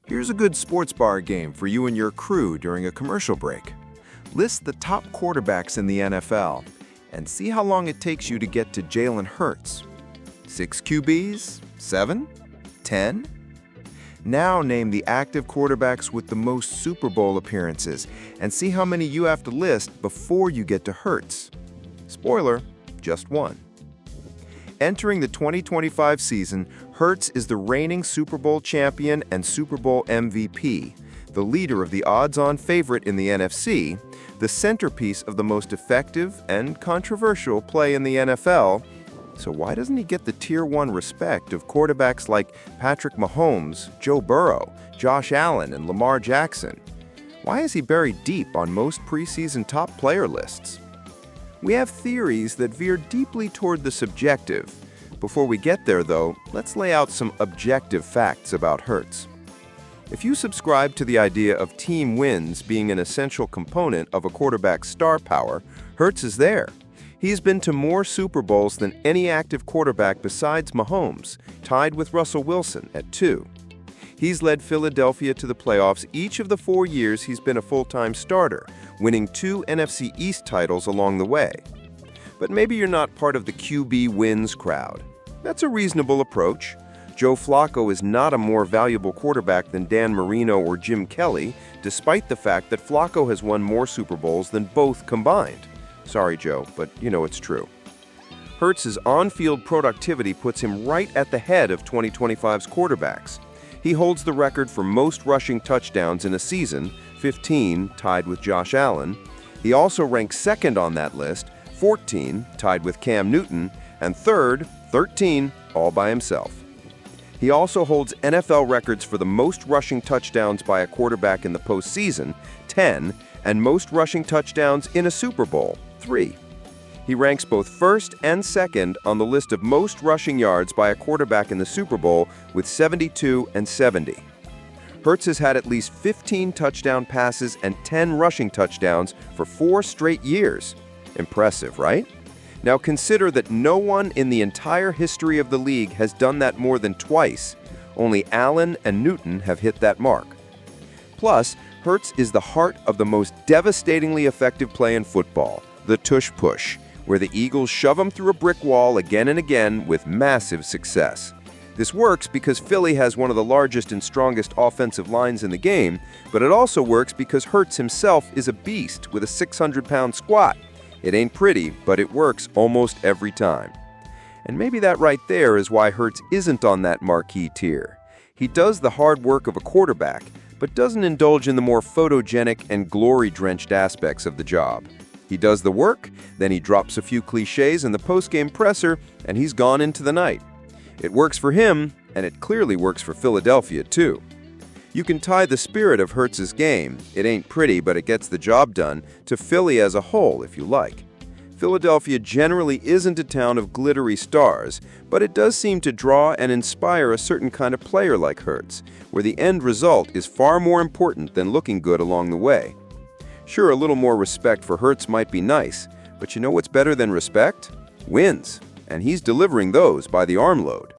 Here's a good sports bar game for you and your crew during a commercial break. List the top quarterbacks in the NFL and see how long it takes you to get to Jalen Hurts. 6 QBs? 7? 10? Now name the active quarterbacks with the most Super Bowl appearances and see how many you have to list before you get to Hurts. Spoiler, just one. Entering the 2025 season, Hurts is the reigning Super Bowl champion and Super Bowl MVP, the leader of the odds-on favorite in the NFC, the centerpiece of the most effective and controversial play in the NFL. So why doesn't he get the Tier 1 respect of quarterbacks like Patrick Mahomes, Joe Burrow, Josh Allen, and Lamar Jackson? Why is he buried deep on most preseason top player lists? We have theories that veer deeply toward the subjective. Before we get there, though, let's lay out some objective facts about Hurts. If you subscribe to the idea of team wins being an essential component of a quarterback's star power, Hurts is there. He's been to more Super Bowls than any active quarterback besides Mahomes, tied with Russell Wilson at 2. He's led Philadelphia to the playoffs each of the 4 years he's been a full-time starter, winning 2 NFC East titles along the way. But maybe you're not part of the QB wins crowd. That's a reasonable approach. Joe Flacco is not a more valuable quarterback than Dan Marino or Jim Kelly, despite the fact that Flacco has won more Super Bowls than both combined. Sorry, Joe, but you know it's true. Hurts' on-field productivity puts him right at the head of 2025's quarterbacks. He holds the record for most rushing touchdowns in a season, 15, tied with Josh Allen. He also ranks second on that list, 14, tied with Cam Newton, and third, 13, all by himself. He also holds NFL records for the most rushing touchdowns by a quarterback in the postseason, 10, and most rushing touchdowns in a Super Bowl, 3. He ranks both first and second on the list of most rushing yards by a quarterback in the Super Bowl with 72 and 70. Hurts has had at least 15 touchdown passes and 10 rushing touchdowns for 4 straight years. Impressive, right? Now consider that no one in the entire history of the league has done that more than twice. Only Allen and Newton have hit that mark. Plus, Hurts is the heart of the most devastatingly effective play in football, the tush-push, where the Eagles shove him through a brick wall again and again with massive success. This works because Philly has one of the largest and strongest offensive lines in the game, but it also works because Hurts himself is a beast with a 600-pound squat. It ain't pretty, but it works almost every time. And maybe that right there is why Hurts isn't on that marquee tier. He does the hard work of a quarterback, but doesn't indulge in the more photogenic and glory-drenched aspects of the job. He does the work, then he drops a few cliches in the post-game presser, and he's gone into the night. It works for him, and it clearly works for Philadelphia, too. You can tie the spirit of Hurts' game, it ain't pretty but it gets the job done, to Philly as a whole, if you like. Philadelphia generally isn't a town of glittery stars, but it does seem to draw and inspire a certain kind of player like Hurts, where the end result is far more important than looking good along the way. Sure, a little more respect for Hurts might be nice, but you know what's better than respect? Wins. And he's delivering those by the armload.